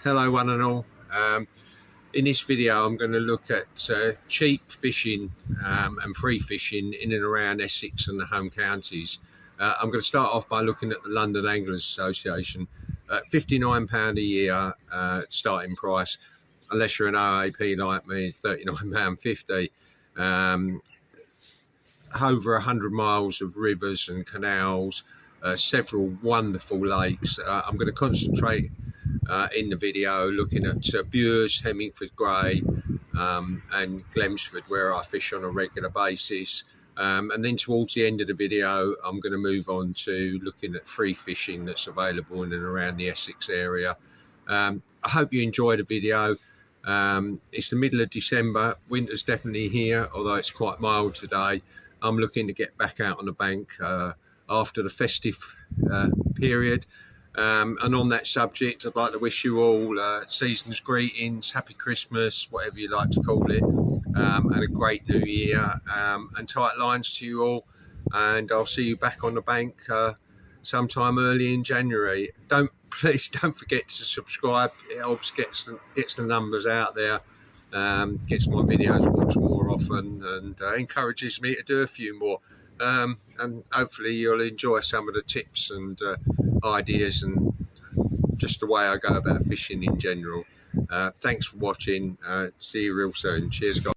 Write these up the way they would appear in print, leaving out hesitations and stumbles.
Hello one and all. In this video I'm going to look at cheap fishing and free fishing in and around Essex and the home counties. I'm going to start off by looking at the London Anglers Association. £59 a year starting price, unless you're an OAP like me, £39.50. Over 100 miles of rivers and canals, several wonderful lakes. I'm going to concentrate in the video looking at Bures, Hemingford Grey and Glemsford, where I fish on a regular basis. And then towards the end of the video, I'm going to move on to looking at free fishing that's available in and around the Essex area. I hope you enjoy the video. It's the middle of December. Winter's definitely here, although it's quite mild today. I'm looking to get back out on the bank after the festive period. And on that subject, I'd like to wish you all season's greetings, happy Christmas, whatever you like to call it, and a great new year, and tight lines to you all. And I'll see you back on the bank sometime early in January. Please don't forget to subscribe. It helps gets the numbers out there, gets my videos watched more often, and encourages me to do a few more. And hopefully you'll enjoy some of the tips and ideas and just the way I go about fishing in general. Thanks for watching. See you real soon. Cheers, guys.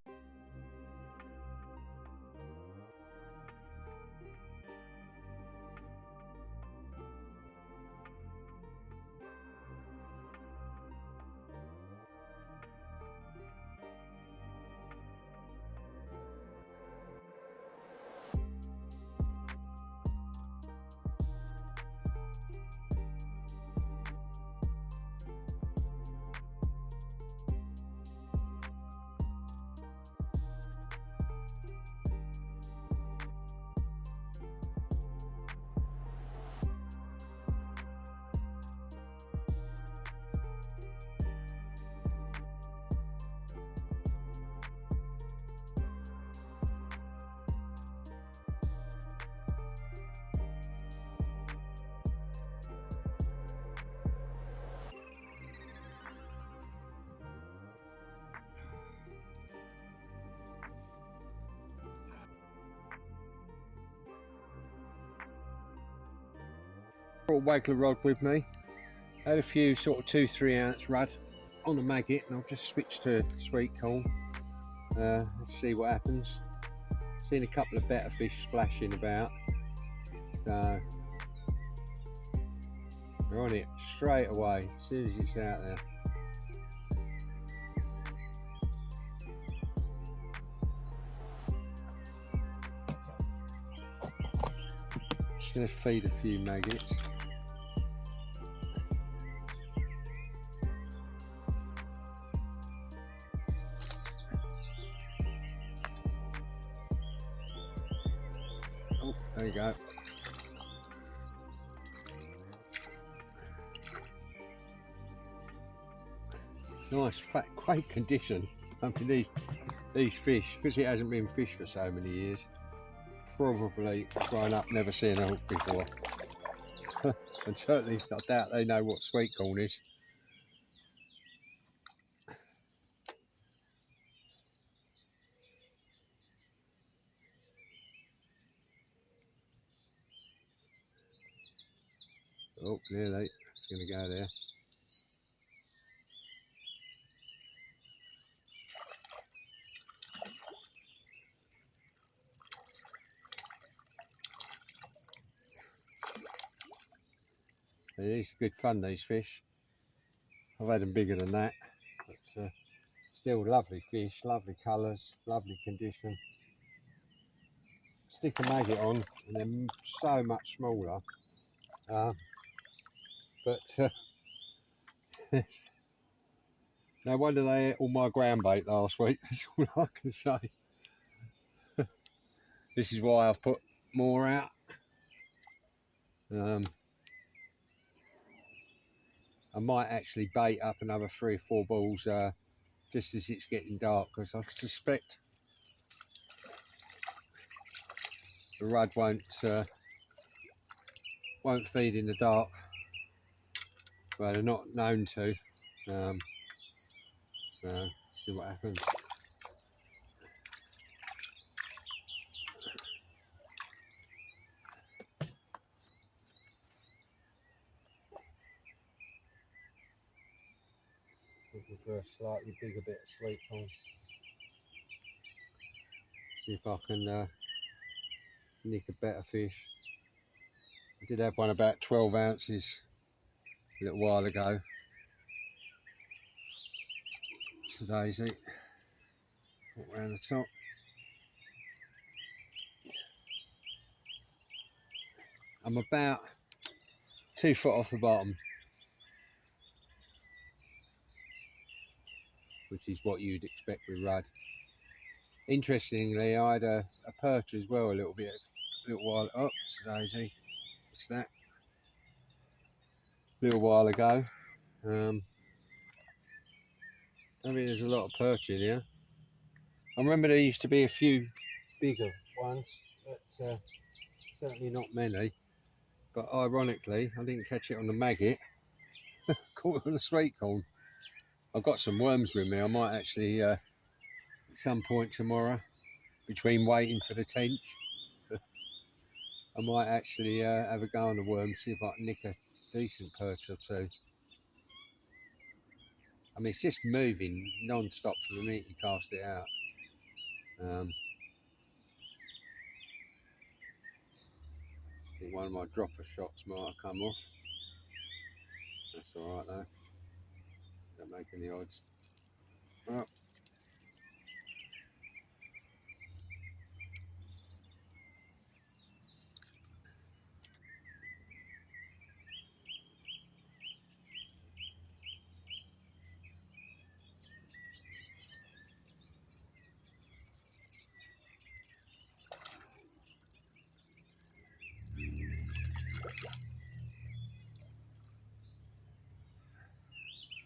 Brought a waggler rod with me. Had a few sort of 2-3 ounce rudd on a maggot, and I've just switched to sweet corn. Let's see what happens. Seen a couple of better fish splashing about, so they're on it straight away as soon as it's out there. Just going to feed a few maggots. Oh, there you go. Nice, fat, great condition. I mean, these fish, because it hasn't been fished for so many years, probably grown up never seen a hook before. And certainly I doubt they know what sweet corn is. Oh, nearly. It's going to go there. These are good fun, these fish. I've had them bigger than that, but still lovely fish, lovely colours, lovely condition. Stick a maggot on and they're so much smaller. But no wonder they ate all my ground bait last week. That's all I can say. This is why I've put more out. I might actually bait up another 3 or 4 balls just as it's getting dark, because I suspect the rudd won't feed in the dark. Well, they're not known to. So see what happens. Looking for a slightly bigger bit of sweet corn. See if I can nick a better fish. I did have one about 12 ounces a little while ago. It's a daisy. Walk around the top. I'm about 2 foot off the bottom, which is what you'd expect with rudd. Interestingly, I had a perch as well a little while. Oops, daisy. What's that? A little while ago. I mean, there's a lot of perch in here. I remember there used to be a few bigger ones, but certainly not many. But ironically, I didn't catch it on the maggot. Caught it on the sweet corn. I've got some worms with me. I might actually, at some point tomorrow, between waiting for the tench, I might actually have a go on the worms, see if I can nick a decent perch or two. I mean, it's just moving non-stop from the minute you cast it out. I think one of my dropper shots might have come off. That's all right though. Don't make any odds. Well,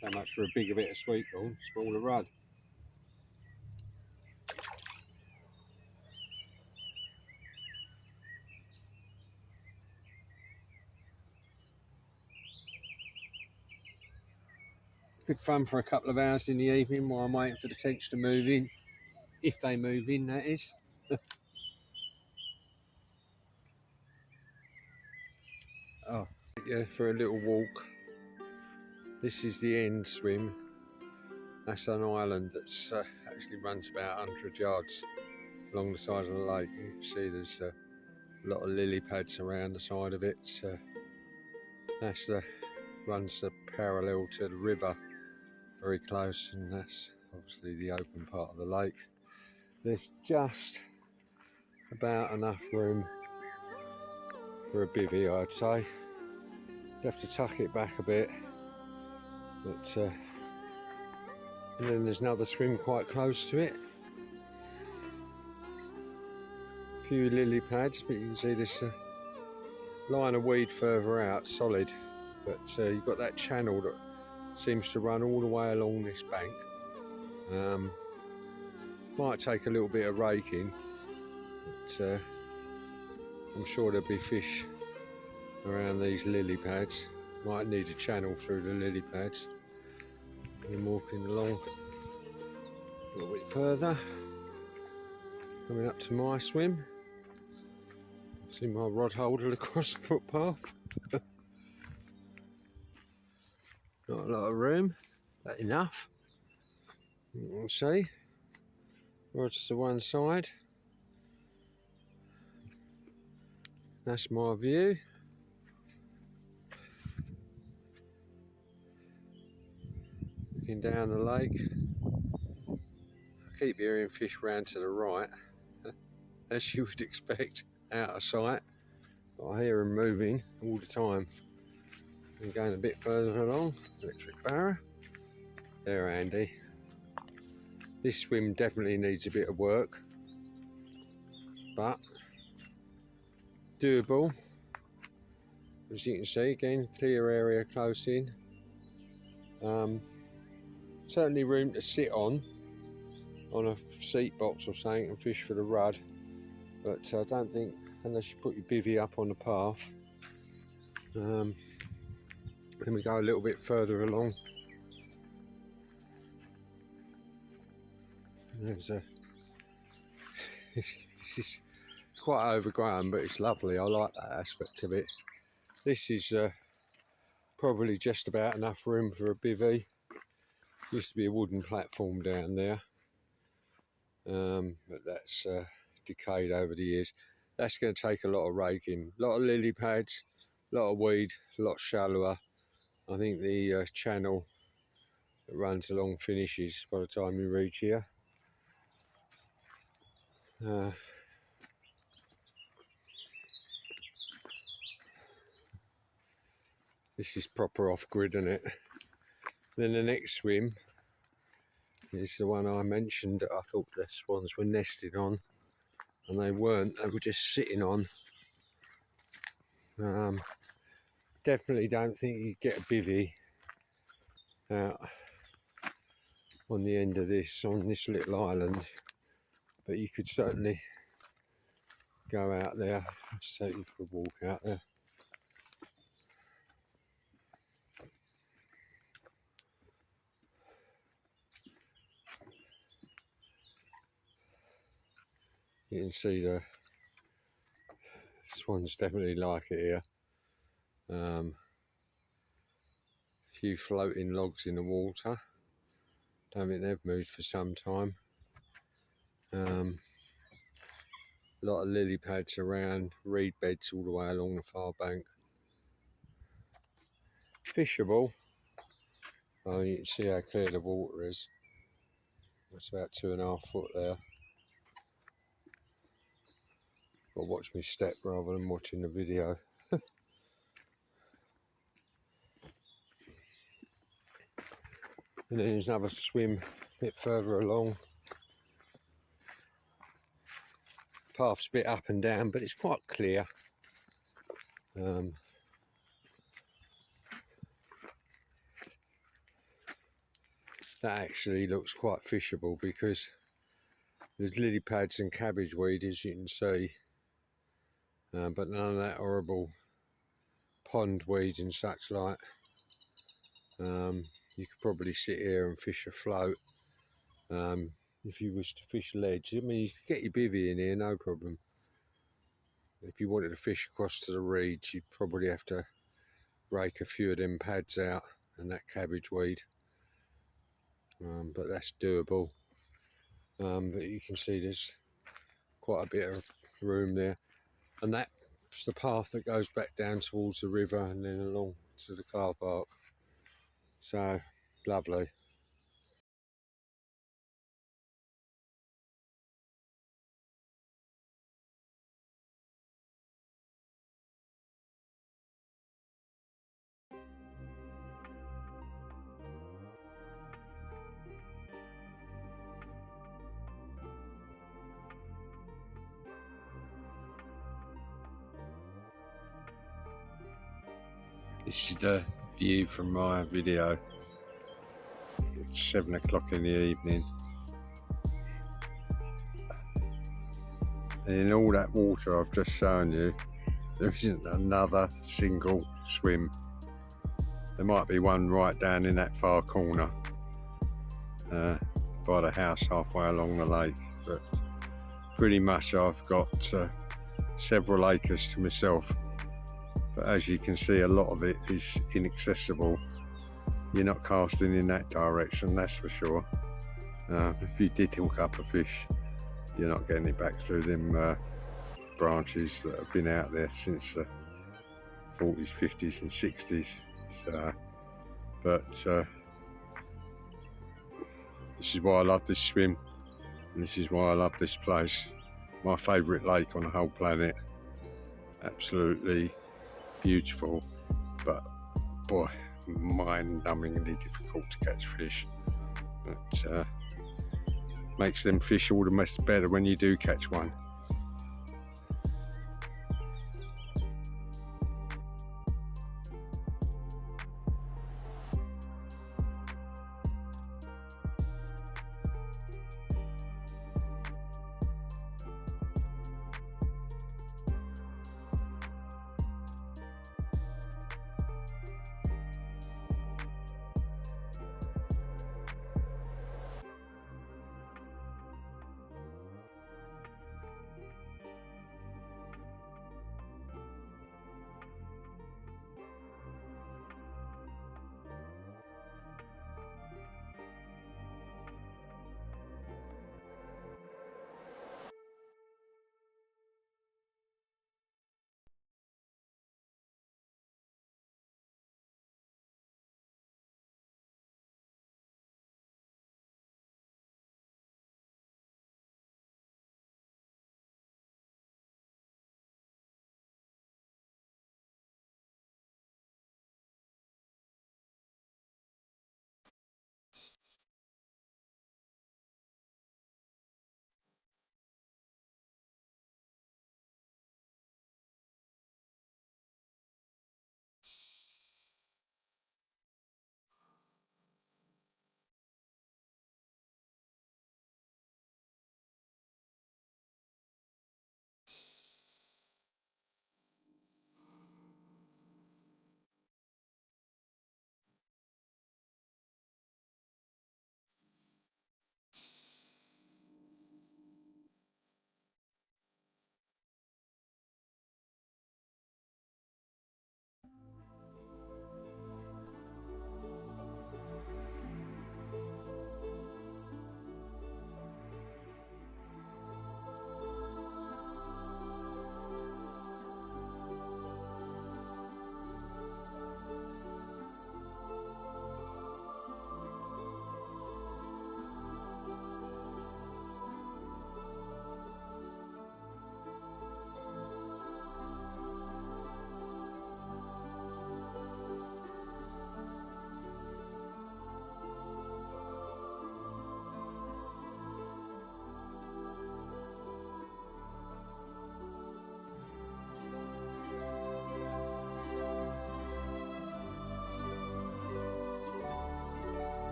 so much for a bigger bit of sweet corn, smaller rudd. Good fun for a couple of hours in the evening while I'm waiting for the tench to move in. If they move in, that is. Oh, yeah, for a little walk. This is the end swim. That's an island that's actually runs about 100 yards along the side of the lake. You can see there's a lot of lily pads around the side of it. Runs parallel to the river, very close, and that's obviously the open part of the lake. There's just about enough room for a bivvy, I'd say. You have to tuck it back a bit, but and then there's another swim quite close to it. A few lily pads, but you can see this line of weed further out, solid, but you've got that channel that seems to run all the way along this bank. Might take a little bit of raking, but I'm sure there'll be fish around these lily pads. Might need a channel through the lily pads. I'm walking along a little bit further, coming up to my swim. See my rod holder across the footpath. Not a lot of room, but enough. You can see. Rod's to one side. That's my view. Looking down the lake. I keep hearing fish round to the right, as you would expect, out of sight. But I hear them moving all the time. And going a bit further along, electric barra. They're handy. This swim definitely needs a bit of work, but doable. As you can see, again, clear area close in. Certainly room to sit on a seat box or something and fish for the rudd, but I don't think, unless you put your bivvy up on the path. Then we go a little bit further along There's a, it's quite overgrown, but it's lovely. I like that aspect of it. This is probably just about enough room for a bivvy. Used to be a wooden platform down there, but that's decayed over the years. That's going to take a lot of raking, a lot of lily pads, a lot of weed, a lot shallower. I think the channel that runs along finishes by the time you reach here. This is proper off-grid, isn't it? Then the next swim is the one I mentioned that I thought the swans were nested on, and they weren't. They were just sitting on. Definitely don't think you get a bivvy out on the end of this, on this little island, but you could certainly go out there. Let's take you for a walk out there. You can see the swans definitely like it here. A few floating logs in the water. Don't think they've moved for some time. A lot of lily pads around, reed beds all the way along the far bank. Fishable. Oh, you can see how clear the water is. That's about 2.5 foot there. Got to watch me step rather than watching the video. And then there's another swim a bit further along. Path's a bit up and down, but it's quite clear. That actually looks quite fishable because there's lily pads and cabbage weed, as you can see, but none of that horrible pond weeds and such like. You could probably sit here and fish a float. If you wish to fish ledge, I mean, you could get your bivvy in here, no problem. If you wanted to fish across to the reeds, you'd probably have to rake a few of them pads out and that cabbage weed. But that's doable. But you can see there's quite a bit of room there. And that's the path that goes back down towards the river and then along to the car park. So, lovely. This is the view from my video. It's 7 o'clock in the evening. And in all that water I've just shown you, there isn't another single swim. There might be one right down in that far corner by the house halfway along the lake, but pretty much I've got several acres to myself. But as you can see, a lot of it is inaccessible. You're not casting in that direction, that's for sure. If you did hook up a fish, you're not getting it back through them branches that have been out there since the 40s, 50s and 60s. So, but this is why I love this swim, and this is why I love this place. My favourite lake on the whole planet. Absolutely beautiful, but boy, mind-numbingly difficult to catch fish. But makes them fish all the much better when you do catch one.